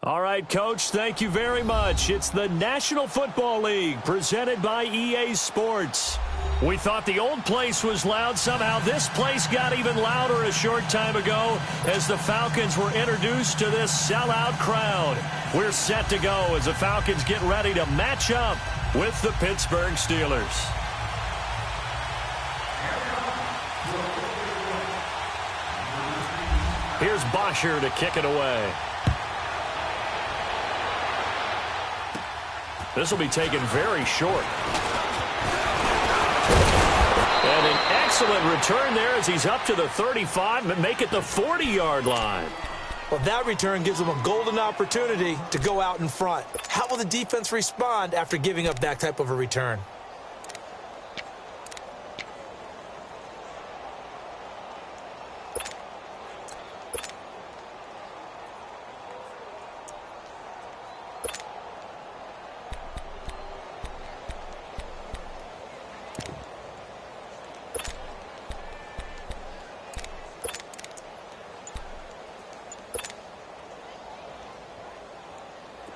All right, Coach, thank you very much. It's the National Football League presented by EA Sports. We thought the old place was loud. Somehow this place got even louder a short time ago as the Falcons were introduced to this sellout crowd. We're set to go as the Falcons get ready to match up with the Pittsburgh Steelers. Here's Bosher to kick it away. This will be taken very short. And an excellent return there as he's up to the 35 and make it the 40-yard line. Well, that return gives them a golden opportunity to go out in front. How will the defense respond after giving up that type of a return?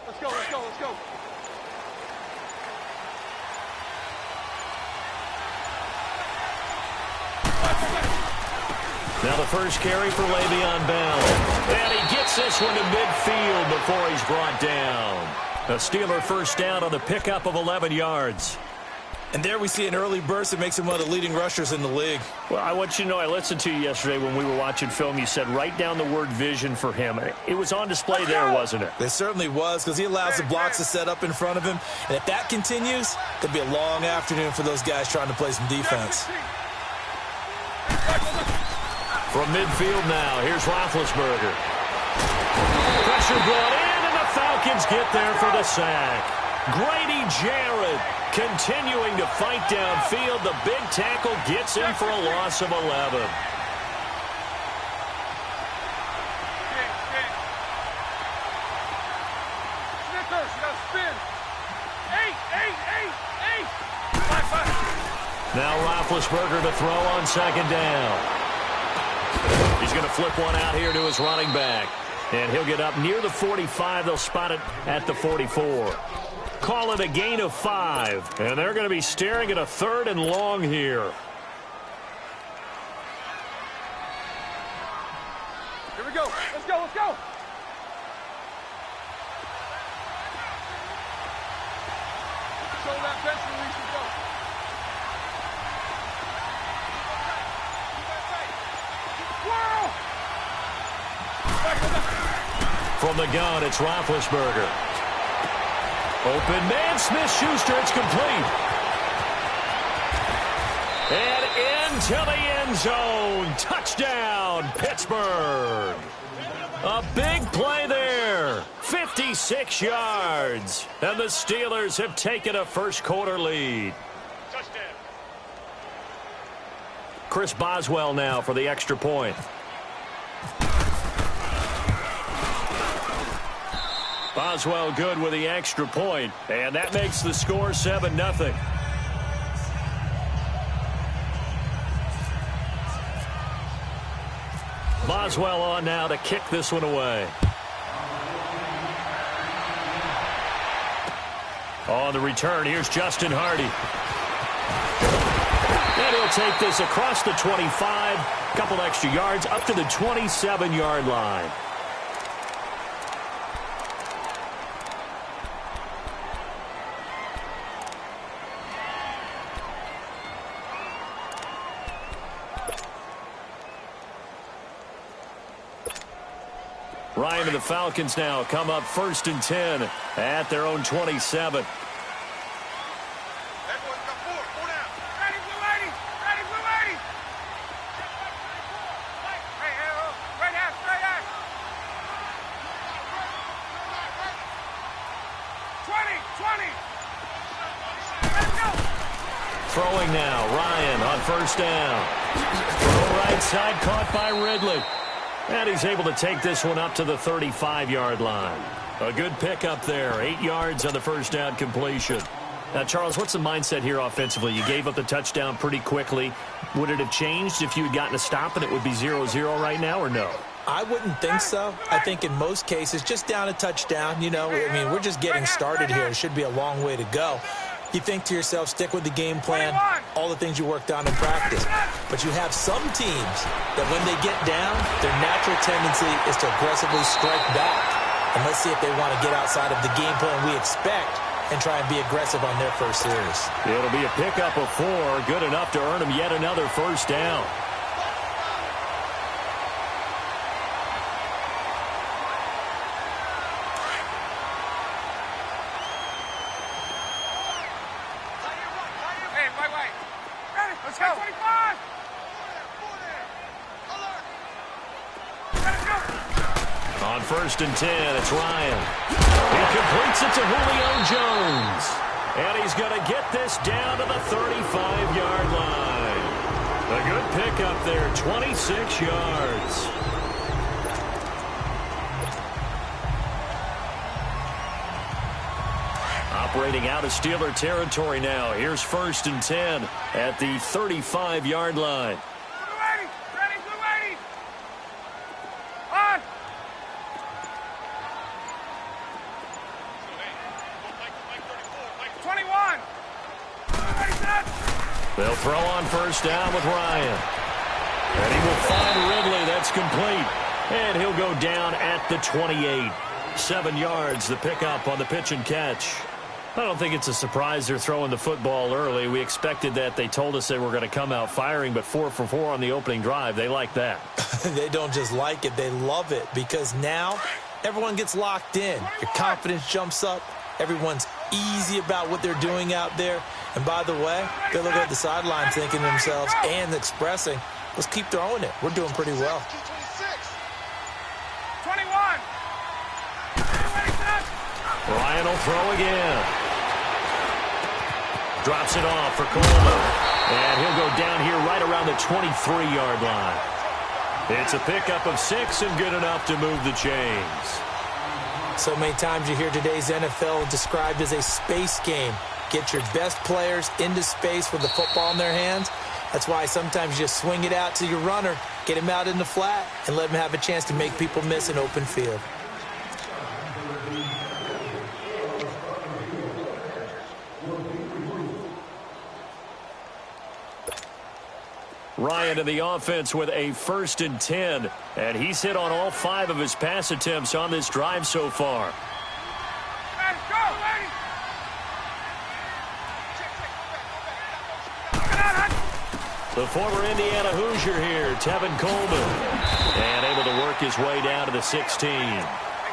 Let's go. Now the first carry for Le'Veon Bell. And he gets this one to midfield before he's brought down. A Steeler first down on the pickup of 11 yards. And there we see an early burst that makes him one of the leading rushers in the league. Well, I want you to know, I listened to you yesterday when we were watching film. You said write down the word vision for him. It was on display there, wasn't it? It certainly was, because he allows the blocks to set up in front of him. And if that continues, it'll be a long afternoon for those guys trying to play some defense. From midfield now, here's Roethlisberger. Pressure brought in, and the Falcons get there for the sack. Grady Jarrett continuing to fight downfield. The big tackle gets him for a loss of 11. Now Roethlisberger to throw on second down. He's going to flip one out here to his running back. And he'll get up near the 45. They'll spot it at the 44. Call it a gain of 5. And they're going to be staring at a 3rd and long here. Here we go. Let's go. Show that bench release and go. From the gun, it's Roethlisberger. Open man, Smith-Schuster, it's complete. And into the end zone. Touchdown, Pittsburgh. A big play there. 56 yards. And the Steelers have taken a first quarter lead. Touchdown. Chris Boswell now for the extra point. Boswell good with the extra point, and that makes the score 7-0. Boswell on now to kick this one away. On the return, here's Justin Hardy. And he'll take this across the 25, couple extra yards, up to the 27-yard line. Ryan and the Falcons now come up 1st and 10 at their own 27. Throwing now, Ryan on 1st down. Throw right side, caught by Ridley. And he's able to take this one up to the 35-yard line. A good pickup there. 8 yards on the first down completion. Now, Charles, what's the mindset here offensively? You gave up the touchdown pretty quickly. Would it have changed if you had gotten a stop and it would be 0-0 right now, or no? I wouldn't think so. I think in most cases, just down a touchdown, you know, I mean, we're just getting started here. It should be a long way to go. You think to yourself, stick with the game plan, all the things you worked on in practice. But you have some teams that when they get down, their natural tendency is to aggressively strike back. And let's see if they want to get outside of the game plan we expect and try and be aggressive on their first series. It'll be a pickup of 4, good enough to earn them yet another first down. Let's go. 25. On 1st and 10, it's Ryan. He completes it to Julio Jones. And he's going to get this down to the 35-yard line. A good pickup there, 26 yards. Operating out of Steeler territory now. Here's 1st and 10 at the 35-yard line. Ready, 21. They'll throw on 1st down with Ryan. And he will find Ridley. That's complete. And he'll go down at the 28. 7 yards, the pickup on the pitch and catch. I don't think it's a surprise they're throwing the football early. We expected that. They told us they were going to come out firing, but 4 for 4 on the opening drive. They like that. They don't just like it, they love it, because now everyone gets locked in. Your confidence jumps up. Everyone's easy about what they're doing out there. And by the way, they look at the sideline thinking to themselves and expressing, let's keep throwing it. We're doing pretty well. 21. Ryan will throw again. Drops it off for Coleman. And he'll go down here right around the 23-yard line. It's a pickup of 6 and good enough to move the chains. So many times you hear today's NFL described as a space game. Get your best players into space with the football in their hands. That's why sometimes you just swing it out to your runner, get him out in the flat, and let him have a chance to make people miss an open field. Ryan in the offense with a 1st and 10. And he's hit on all 5 of his pass attempts on this drive so far. The former Indiana Hoosier here, Tevin Coleman. And able to work his way down to the 16.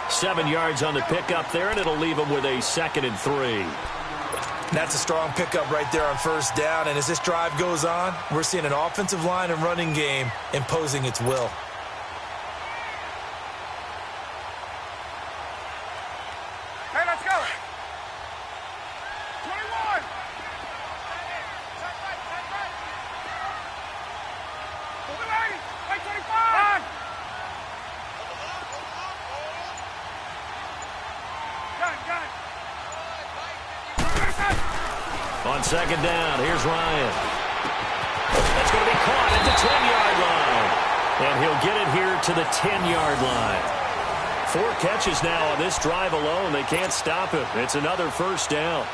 7 yards on the pickup there, and it'll leave him with a 2nd and 3. That's a strong pickup right there on 1st down. And as this drive goes on, we're seeing an offensive line and running game imposing its will. Hey, let's go. 21. Wait, 25. Gun. On 2nd down, here's Ryan. That's going to be caught at the 10-yard line. And he'll get it here to the 10-yard line. 4 catches now on this drive alone. They can't stop him. It's another 1st down.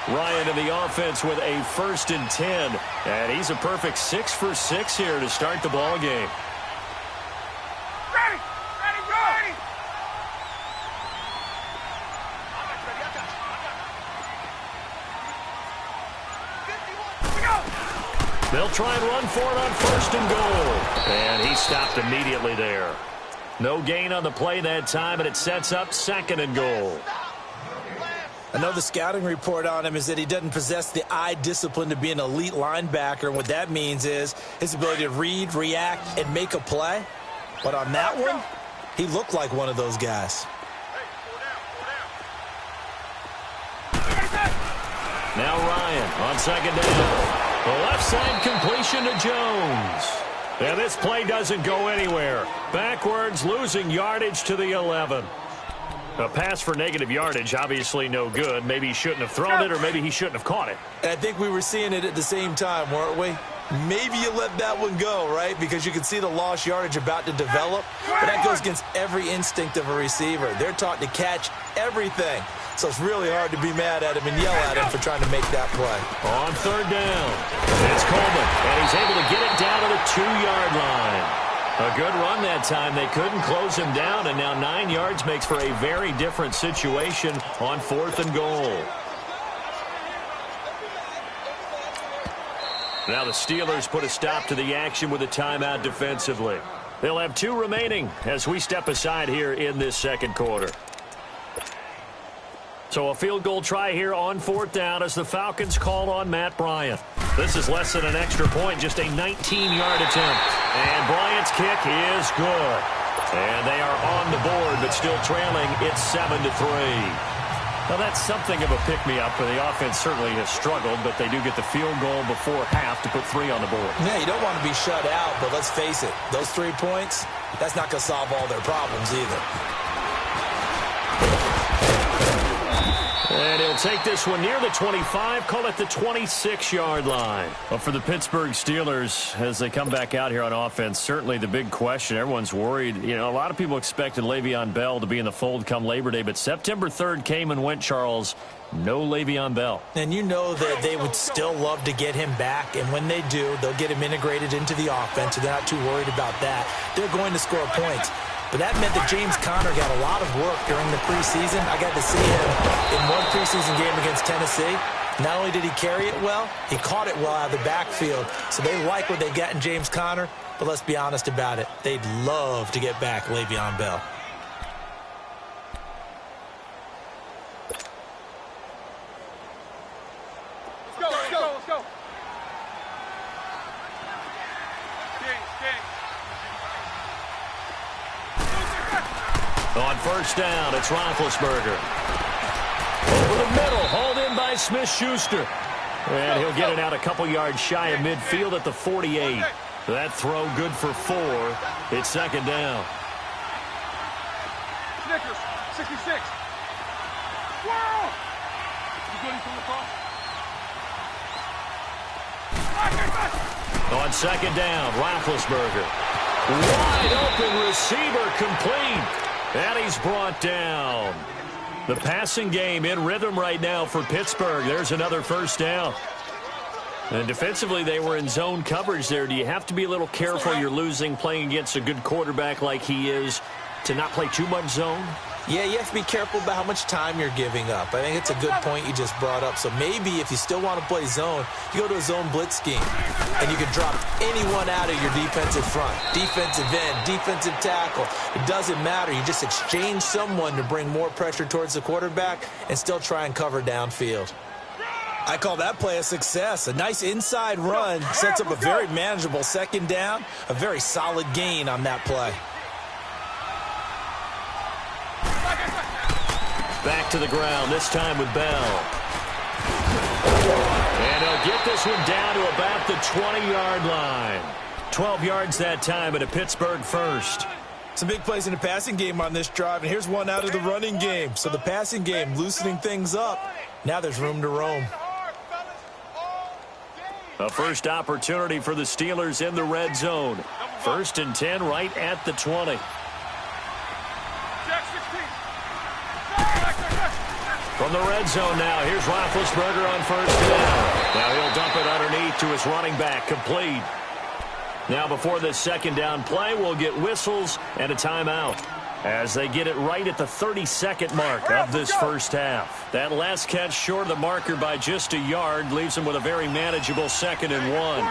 Ryan in the offense with a 1st and 10. And he's a perfect 6 for 6 here to start the ball game. Ready, go. They'll try and run for it on 1st and goal. And he stopped immediately there. No gain on the play that time, and it sets up 2nd and goal. I know the scouting report on him is that he doesn't possess the eye discipline to be an elite linebacker. And what that means is his ability to read, react, and make a play. But on that one, he looked like one of those guys. Now Ryan on 2nd down. The left side completion to Jones. And this play doesn't go anywhere. Backwards, losing yardage to the 11. A pass for negative yardage, obviously no good. Maybe he shouldn't have thrown it, or maybe he shouldn't have caught it. And I think we were seeing it at the same time, weren't we? maybe you let that one go, right? Because you can see the lost yardage about to develop. But that goes against every instinct of a receiver. They're taught to catch everything. So it's really hard to be mad at him and yell at him for trying to make that play. On third down, it's Coleman, and he's able to get it down to the 2-yard line. A good run that time. They couldn't close him down, and now 9 yards makes for a very different situation on 4th and goal. Now the Steelers put a stop to the action with a timeout defensively. They'll have 2 remaining as we step aside here in this second quarter. So a field goal try here on 4th down as the Falcons call on Matt Bryant. This is less than an extra point, just a 19-yard attempt. And Bryant's kick is good. And they are on the board, but still trailing. It's 7-3. Now, that's something of a pick-me-up. The offense certainly has struggled, but they do get the field goal before half to put 3 on the board. Yeah, you don't want to be shut out, but let's face it, those 3 points, that's not going to solve all their problems either. And he'll take this one near the 25, call it the 26-yard line. Well, for the Pittsburgh Steelers, as they come back out here on offense, certainly the big question, everyone's worried. You know, a lot of people expected Le'Veon Bell to be in the fold come Labor Day, but September 3rd came and went, Charles. No Le'Veon Bell. And you know that they would still love to get him back, and when they do, they'll get him integrated into the offense, and they're not too worried about that. They're going to score points. But that meant that James Conner got a lot of work during the preseason. I got to see him in one preseason game against Tennessee. Not only did he carry it well, he caught it well out of the backfield. So they like what they got in James Conner. But let's be honest about it. They'd love to get back Le'Veon Bell. Let's go. On first down, it's Roethlisberger. Over the middle, hauled in by Smith-Schuster. And he'll get it out a couple yards shy of midfield at the 48. That throw good for 4. It's second down. Snickers, 66. Whoa! You good from the cross? On second down, Roethlisberger. Wide open receiver complete. And he's brought down. The passing game in rhythm right now for Pittsburgh. There's another first down. And defensively, they were in zone coverage there. Do you have to be a little careful? You're losing, playing against a good quarterback like he is, to not play too much zone? Yeah, you have to be careful about how much time you're giving up. I think it's a good point you just brought up. So maybe if you still want to play zone, you go to a zone blitz scheme. And you can drop anyone out of your defensive front. Defensive end, defensive tackle. It doesn't matter. You just exchange someone to bring more pressure towards the quarterback and still try and cover downfield. I call that play a success. A nice inside run sets up a very manageable second down. A very solid gain on that play. Back to the ground, this time with Bell. And he'll get this one down to about the 20-yard line. 12 yards that time at a Pittsburgh first. Some big plays in the passing game on this drive, and here's one out of the running game. So the passing game loosening things up. Now there's room to roam. A first opportunity for the Steelers in the red zone. 1st and 10 right at the 20. From the red zone now, here's Roethlisberger on first down. Now he'll dump it underneath to his running back, complete. Now before this second down play, we'll get whistles and a timeout as they get it right at the 32nd mark of this first half. That last catch short of the marker by just a yard leaves them with a very manageable 2nd and 1.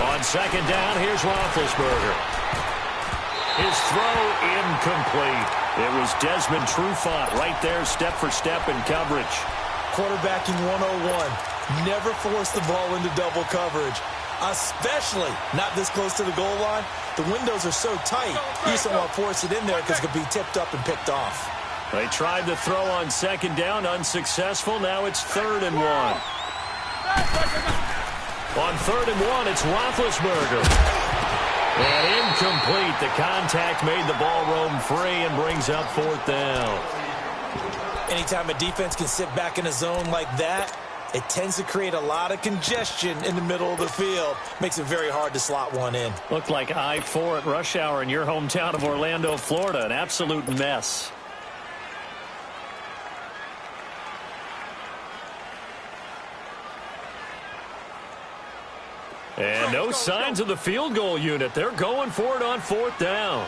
On second down, here's Roethlisberger. His throw incomplete. It was Desmond Trufant right there, step for step in coverage. Quarterbacking 101. Never force the ball into double coverage, especially not this close to the goal line. The windows are so tight, you just don't want to force it in there because it could be tipped up and picked off. They tried to throw on second down, unsuccessful. Now it's 3rd and 1. On 3rd and 1, it's Roethlisberger. And incomplete. The contact made the ball roam free and brings up 4th down. Anytime a defense can sit back in a zone like that, It tends to create a lot of congestion in the middle of the field. Makes it very hard to slot one in. Looked like I-4 at rush hour in your hometown of Orlando, Florida. An absolute mess. And no signs of the field goal unit. They're going for it on 4th down.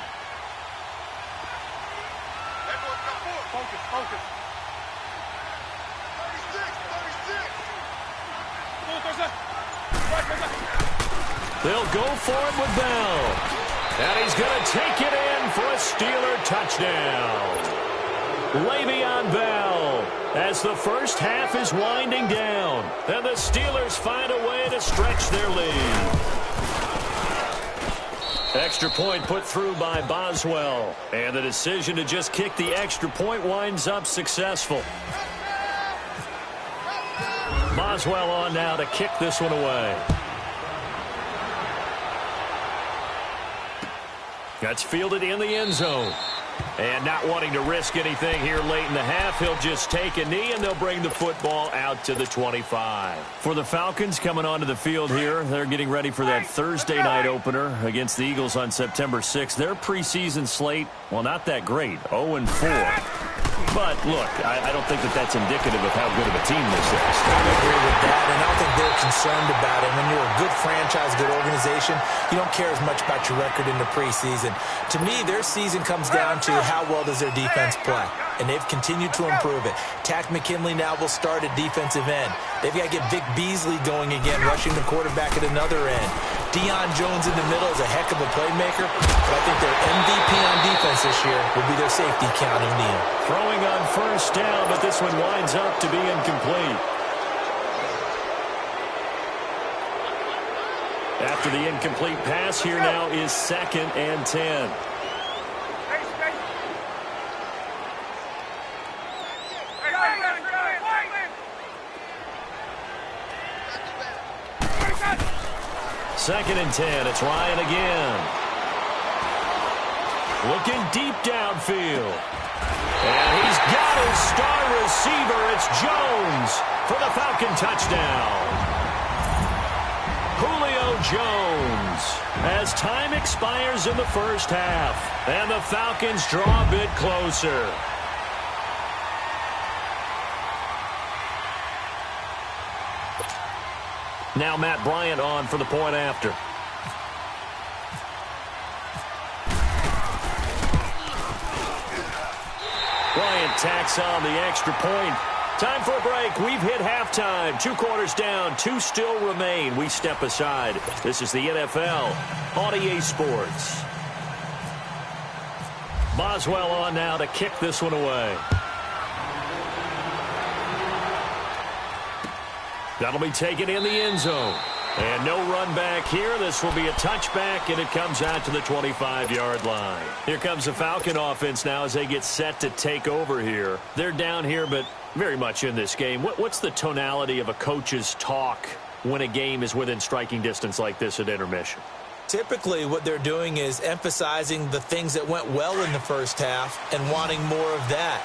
Focus, focus. 36. They'll go for it with Bell. And he's going to take it in for a Steeler touchdown. Le'Veon Bell, as the first half is winding down, and the Steelers find a way to stretch their lead. Extra point put through by Boswell, and the decision to just kick the extra point winds up successful. Boswell on now to kick this one away. That's fielded in the end zone. And not wanting to risk anything here late in the half, he'll just take a knee, and they'll bring the football out to the 25. For the Falcons coming onto the field here, they're getting ready for that Thursday night opener against the Eagles on September 6th. Their preseason slate, well, not that great, 0-4. But, look, I don't think that that's indicative of how good of a team this is. I agree with that, and I don't think they're concerned about it. When you're a good franchise, good organization, you don't care as much about your record in the preseason. To me, their season comes down to how well does their defense play, and they've continued to improve it. Tack McKinley now will start at defensive end. They've got to get Vic Beasley going again, rushing the quarterback at another end. Deion Jones in the middle is a heck of a playmaker, but I think their MVP on defense this year will be their safety, Keanu Neal. Throwing on first down, but this one winds up to be incomplete. After the incomplete pass, here now is 2nd and 10. Second and 10. It's Ryan again. Looking deep downfield. And he's got his star receiver. It's Jones for the Falcon touchdown. Julio Jones, as time expires in the first half, and the Falcons draw a bit closer. Now Matt Bryant on for the point after. Bryant tacks on the extra point. Time for a break. We've hit halftime. 2 quarters down. 2 still remain. We step aside. This is the NFL on EA Sports. Boswell on now to kick this one away. That'll be taken in the end zone. And no run back here. This will be a touchback, and it comes out to the 25-yard line. Here comes the Falcon offense now as they get set to take over here. They're down here, but very much in this game. What's the tonality of a coach's talk when a game is within striking distance like this at intermission? Typically, what they're doing is emphasizing the things that went well in the first half and wanting more of that.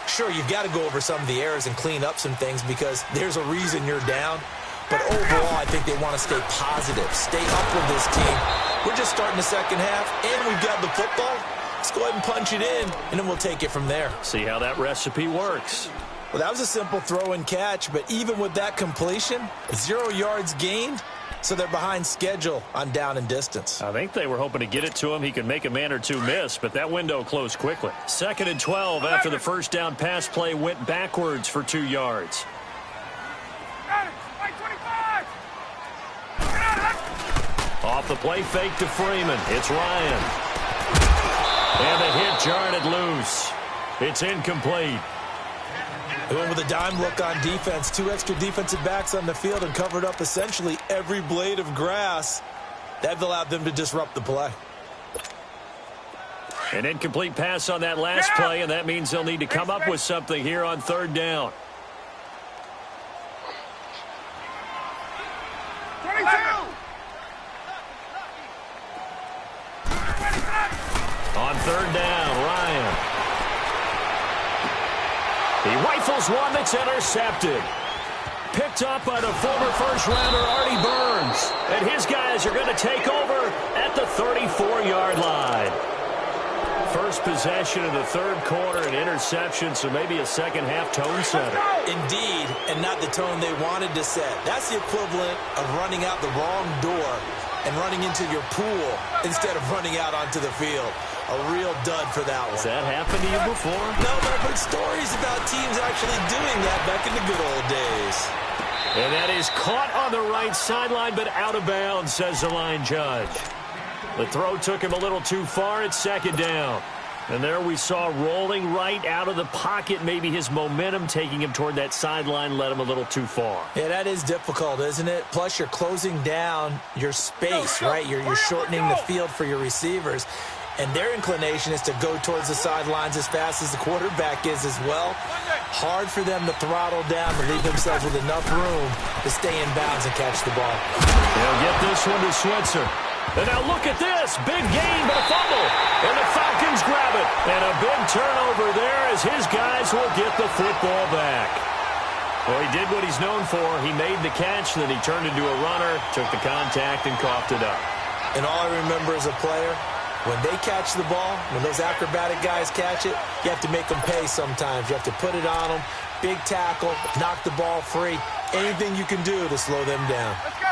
Sure, you've got to go over some of the errors and clean up some things because there's a reason you're down. But overall, I think they want to stay positive, stay up with this team. We're just starting the second half, and we've got the football. Let's go ahead and punch it in, and then we'll take it from there. See how that recipe works. Well, that was a simple throw and catch, but even with that completion, 0 yards gained, so they're behind schedule on down and distance. I think they were hoping to get it to him. He could make a man or two miss, but that window closed quickly. 2nd and 12 after the first down pass play went backwards for 2 yards. Off the play fake to Freeman. It's Ryan. And the hit jarred it loose. It's incomplete. They went with a dime look on defense. 2 extra defensive backs on the field and covered up essentially every blade of grass. That allowed them to disrupt the play. An incomplete pass on that last play, and that means they'll need to come up with something here on 3rd down. 22. On 3rd down, Ryan. He rifles one that's intercepted. picked up by the former first-rounder Artie Burns. And his guys are going to take over at the 34-yard line. First possession of the third quarter, an interception, so maybe a second-half tone setter. Indeed, and not the tone they wanted to set. That's the equivalent of running out the wrong door and running into your pool instead of running out onto the field. A real dud for that one. Has that happened to you before? No, but I've heard stories about teams actually doing that back in the good old days. And that is caught on the right sideline, but out of bounds, says the line judge. The throw took him a little too far. It's second down. And there we saw rolling right out of the pocket. Maybe his momentum taking him toward that sideline led him a little too far. Yeah, that is difficult, isn't it? Plus, you're closing down your space, right? You're shortening the field for your receivers. And their inclination is to go towards the sidelines as fast as the quarterback is as well. Hard for them to throttle down to leave themselves with enough room to stay in bounds and catch the ball. They'll get this one to Switzer. And now look at this. Big gain, but a fumble. And the Falcons grab it. And a big turnover there as his guys will get the football back. Well, he did what he's known for. He made the catch, then he turned into a runner, took the contact, and coughed it up. And all I remember as a player, when they catch the ball, when those acrobatic guys catch it, you have to make them pay sometimes. You have to put it on them. Big tackle, knock the ball free. Anything you can do to slow them down. Let's go.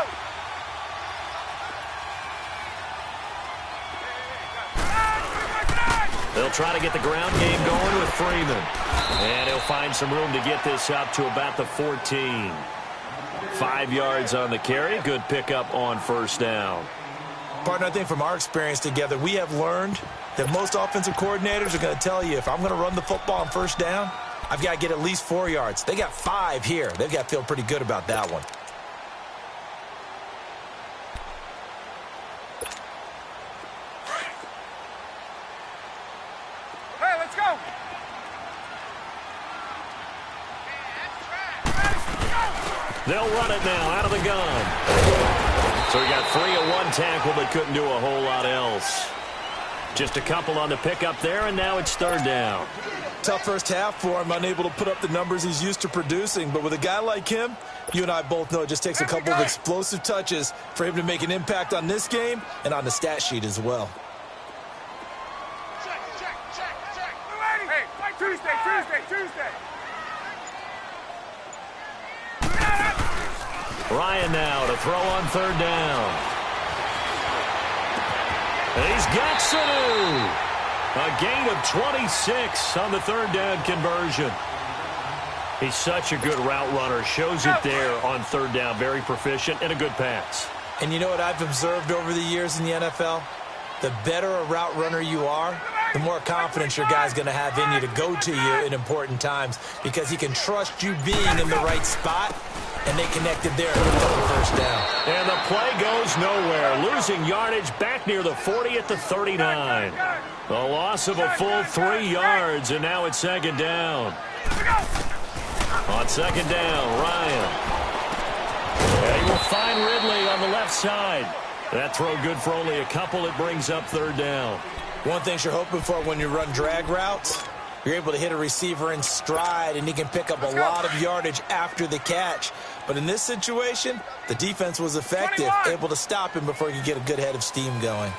They'll try to get the ground game going with Freeman. And he'll find some room to get this up to about the 14. 5 yards on the carry. Good pickup on first down. Partner, I think from our experience together, we have learned that most offensive coordinators are going to tell you, if I'm going to run the football on first down, I've got to get at least 4 yards. They got 5 here. They've got to feel pretty good about that one. Hey, let's go. They'll run it now out of the gun. So he got 3 at one tackle, but couldn't do a whole lot else. Just a couple on the pickup there, and now it's third down. Tough first half for him, unable to put up the numbers he's used to producing. But with a guy like him, you and I both know it just takes a couple of explosive touches for him to make an impact on this game and on the stat sheet as well. Check. Hey, Tuesday. Ryan now to throw on third down. And he's got Sanu. A gain of 26 on the third down conversion. He's such a good route runner. Shows it there on third down. Very proficient and a good pass. And you know what I've observed over the years in the NFL? The better a route runner you are, the more confidence your guy's going to have in you to go to you in important times, because he can trust you being in the right spot, and they connected there for the first down. And the play goes nowhere. Losing yardage back near the 40 at the 39. A loss of a full 3 yards, and now it's second down. On second down, Ryan. And he will find Ridley on the left side. That throw good for only a couple. It brings up third down. One thing you're hoping for when you run drag routes, you're able to hit a receiver in stride, and he can pick up a lot of yardage after the catch. But in this situation, the defense was effective, able to stop him before he could get a good head of steam going.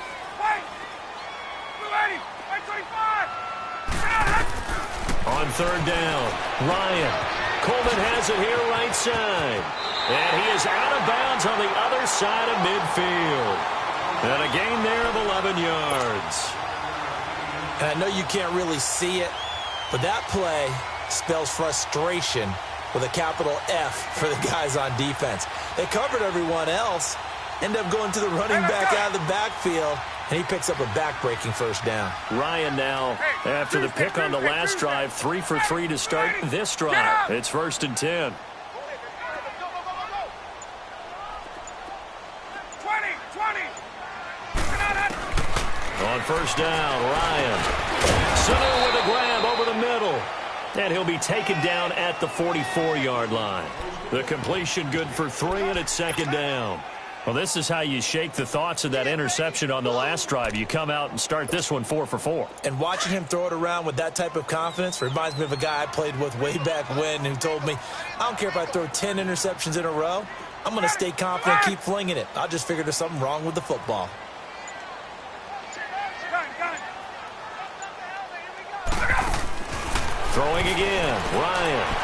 On third down, Ryan. Coleman has it here right side. And he is out of bounds on the other side of midfield. And a gain there of 11 yards. And I know you can't really see it, but that play spells frustration with a capital F for the guys on defense. They covered everyone else, end up going to the running back out of the backfield, and he picks up a back-breaking first down. Ryan now, after the pick on the last drive, 3 for 3 to start this drive. It's first and 10. 20. On first down, Ryan. Sanu with a grab over the middle. And he'll be taken down at the 44-yard line. The completion good for 3, and it's second down. Well, this is how you shake the thoughts of that interception on the last drive. You come out and start this one 4 for 4. And watching him throw it around with that type of confidence reminds me of a guy I played with way back when who told me, I don't care if I throw 10 interceptions in a row. I'm going to stay confident, keep flinging it. I just figured there's something wrong with the football. Throwing again, Ryan.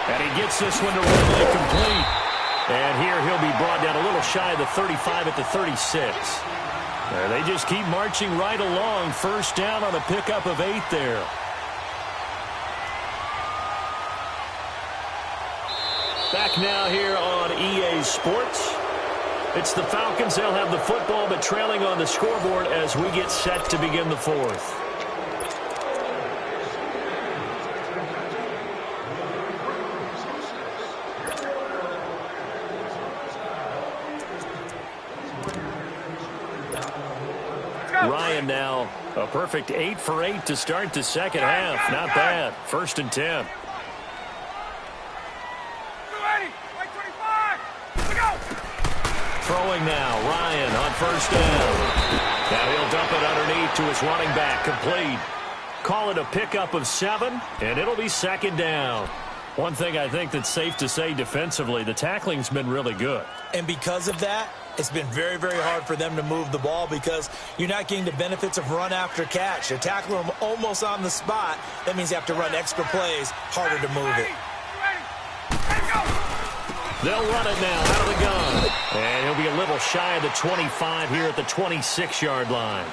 And he gets this one to Ridley complete. And here he'll be brought down a little shy of the 35 at the 36. They just keep marching right along. First down on a pickup of 8 there. Back now here on EA Sports. It's the Falcons. They'll have the football, but trailing on the scoreboard as we get set to begin the fourth. Ryan now a perfect 8 for 8 to start the second half. Not bad. 1st and 10. Throwing now, Ryan on 1st down. Now he'll dump it underneath to his running back, complete. Call it a pickup of 7, and it'll be 2nd down. One thing I think that's safe to say defensively, the tackling's been really good. And because of that, it's been very, very hard for them to move the ball because you're not getting the benefits of run after catch. You're tackling them almost on the spot. That means you have to run extra plays, harder to move it. They'll run it now out of the gun. And he'll be a little shy of the 25 here at the 26-yard line.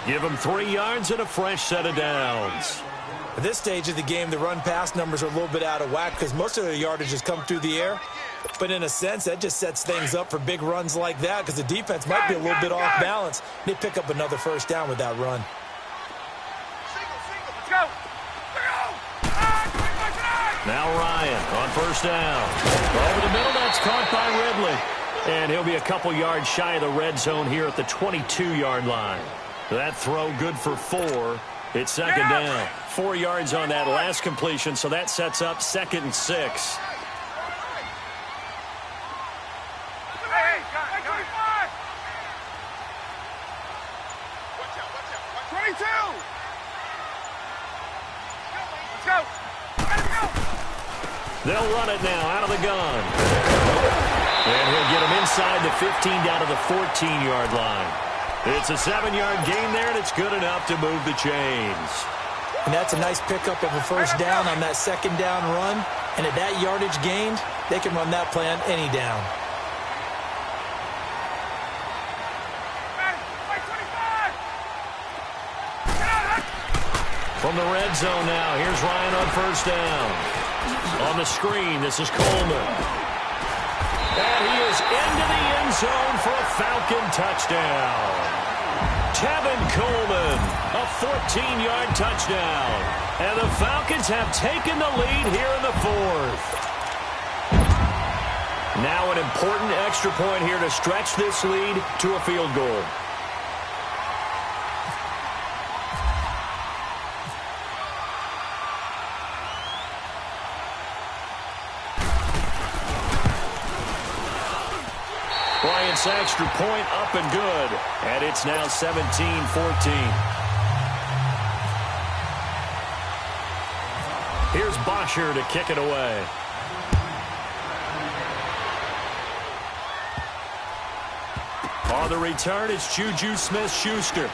Give him 3 yards and a fresh set of downs. At this stage of the game, the run-pass numbers are a little bit out of whack because most of the yardage has come through the air. But in a sense, that just sets things up for big runs like that because the defense might be a little bit off balance. They pick up another 1st down with that run. Let's go. Now Ryan on 1st down. Over the middle, that's caught by Ridley. And he'll be a couple yards shy of the red zone here at the 22-yard line. That throw good for 4. It's 2nd down. 4 yards on that last completion, so that sets up 2nd and 6. They'll run it now out of the gun. And he'll get him inside the 15 down to the 14-yard line. It's a 7-yard gain there, and it's good enough to move the chains. And that's a nice pickup of a 1st down on that 2nd down run. And at that yardage gained, they can run that play on any down. From the red zone now, here's Ryan on 1st down. On the screen, this is Coleman. And he is into the end zone for a Falcon touchdown. Tevin Coleman, a 14-yard touchdown. And the Falcons have taken the lead here in the 4th. Now an important extra point here to stretch this lead to a field goal. Bryant's extra point up and good. And it's now 17-14. Here's Bosher to kick it away. On the return, it's Juju Smith-Schuster.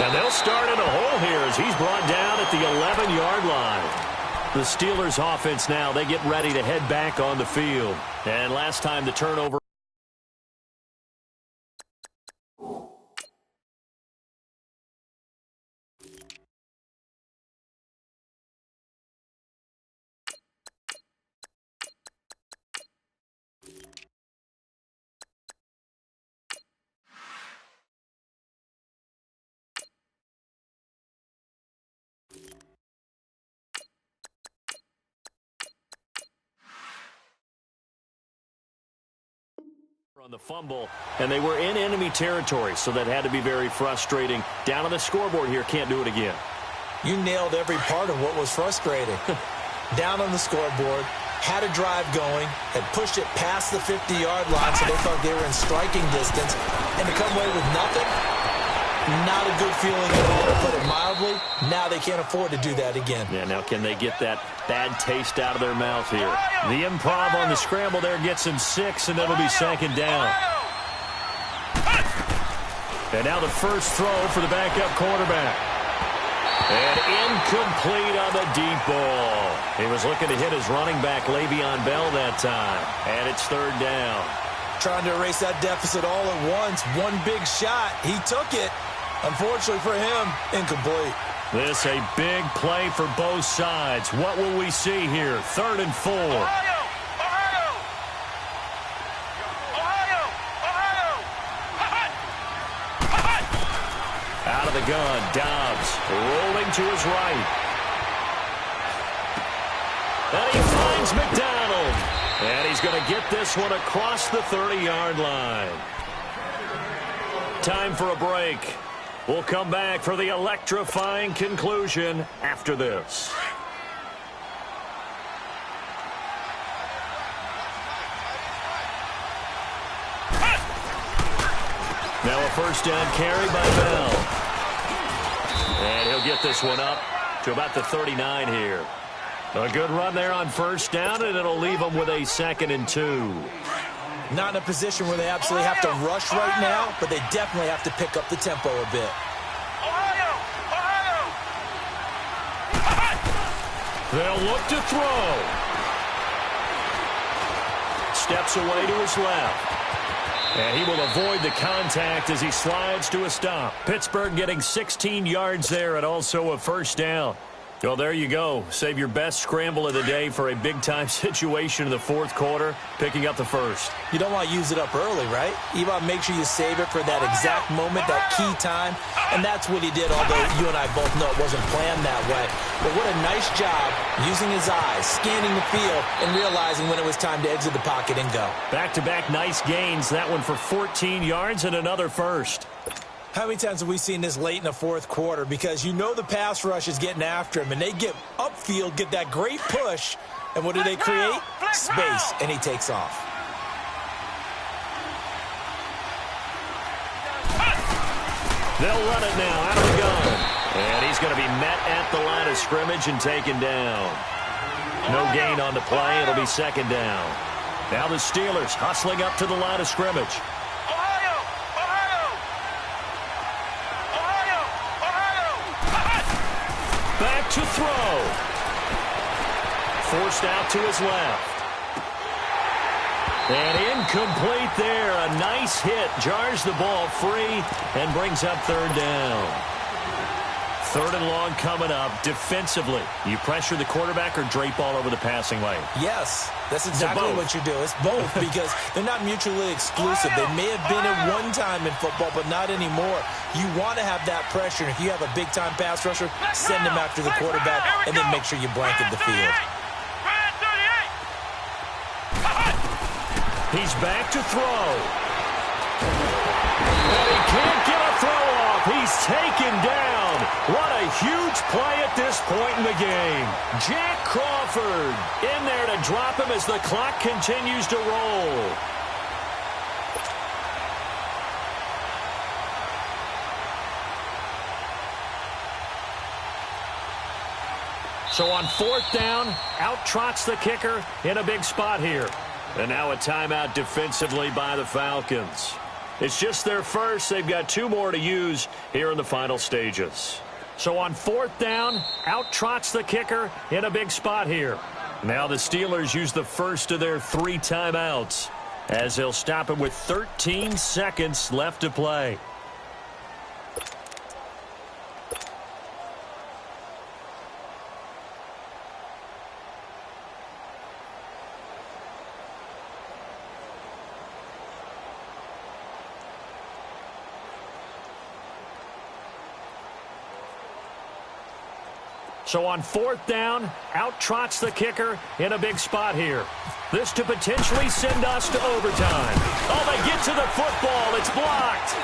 And they'll start in a hole here as he's brought down at the 11-yard line. The Steelers offense now, they get ready to head back on the field. And last time the turnover. On the fumble, and they were in enemy territory, so that had to be very frustrating. Down on the scoreboard here, can't do it again. You nailed every part of what was frustrating. Down on the scoreboard, had a drive going, had pushed it past the 50-yard line so they thought they were in striking distance, and to come away with nothing, not a good feeling at all, to put it mildly. Now they can't afford to do that again. Yeah, now can they get that bad taste out of their mouth here? The improv on the scramble there gets him 6, and it'll be second down. And now the first throw for the backup quarterback. And incomplete on the deep ball. He was looking to hit his running back, Le'Veon Bell, that time. And it's third down. Trying to erase that deficit all at once. One big shot. He took it. Unfortunately for him, incomplete. This a big play for both sides. What will we see here? 3rd and 4. Out of the gun, Dobbs rolling to his right. And he finds McDonald. And he's going to get this one across the 30-yard line. Time for a break. We'll come back for the electrifying conclusion after this. Now a first down carry by Bell. And he'll get this one up to about the 39 here. A good run there on first down, and it'll leave them with a 2nd and 2. Not in a position where they absolutely have to rush right now, but they definitely have to pick up the tempo a bit. They'll look to throw. Steps away to his left. And he will avoid the contact as he slides to a stop. Pittsburgh getting 16 yards there and also a first down. Well, there you go. Save your best scramble of the day for a big-time situation in the 4th quarter, picking up the first. You don't want to use it up early, right? You want to make sure you save it for that exact moment, that key time. And that's what he did, although you and I both know it wasn't planned that way. But what a nice job using his eyes, scanning the field, and realizing when it was time to exit the pocket and go. Back-to-back nice gains. That one for 14 yards and another first. How many times have we seen this late in the 4th quarter? Because you know the pass rush is getting after him, and they get upfield, get that great push, and what do they create? Space, and he takes off. They'll run it now out of the gun. And he's going to be met at the line of scrimmage and taken down. No gain on the play. It'll be 2nd down. Now the Steelers hustling up to the line of scrimmage. Back to throw. Forced out to his left. And incomplete there. A nice hit. Jars the ball free and brings up 3rd down. 3rd and long coming up. Defensively, you pressure the quarterback or drape all over the passing lane? Yes, that's exactly what you do. It's both because they're not mutually exclusive. They may have been at one time in football, but not anymore. You want to have that pressure. If you have a big-time pass rusher, send him after the quarterback and then make sure you blanket the field. He's back to throw. And he can't get a throw off. He's taken down. What a huge play at this point in the game. Jack Crawford in there to drop him as the clock continues to roll. So on 4th down, out trots the kicker in a big spot here. And now a timeout defensively by the Falcons. It's just their first. They've got 2 more to use here in the final stages. So on 4th down, out trots the kicker in a big spot here. Now the Steelers use the first of their 3 timeouts as they'll stop it with 13 seconds left to play. So on 4th down, out trots the kicker in a big spot here. This to potentially send us to overtime. Oh, they get to the football. It's blocked.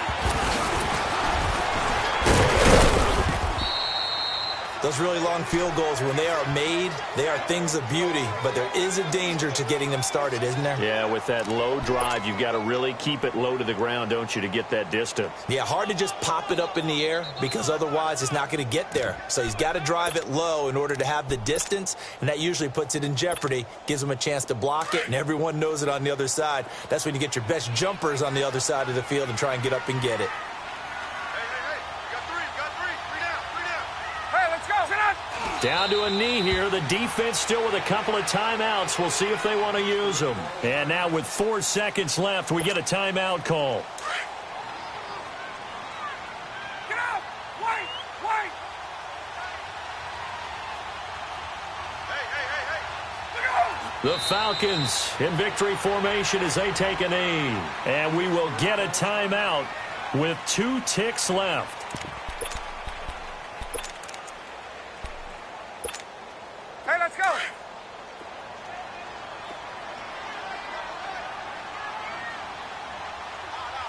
Those really long field goals, when they are made, they are things of beauty, but there is a danger to getting them started, isn't there? Yeah, with that low drive, you've got to really keep it low to the ground, don't you, to get that distance? Yeah, hard to just pop it up in the air because otherwise it's not going to get there. So he's got to drive it low in order to have the distance, and that usually puts it in jeopardy, gives him a chance to block it, and everyone knows it on the other side. That's when you get your best jumpers on the other side of the field and try and get up and get it. Down to a knee here. The defense still with a couple of timeouts. We'll see if they want to use them. And now with 4 seconds left, we get a timeout call. Get out! Wait! Wait! Hey! The Falcons in victory formation as they take a knee. And we will get a timeout with 2 ticks left. Let's go.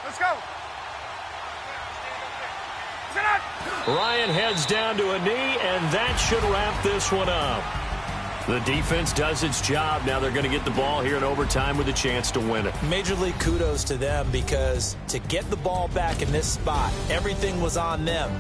Let's go. Ryan heads down to a knee, and that should wrap this one up. The defense does its job. Now they're going to get the ball here in overtime with a chance to win it. Major league kudos to them because to get the ball back in this spot, everything was on them.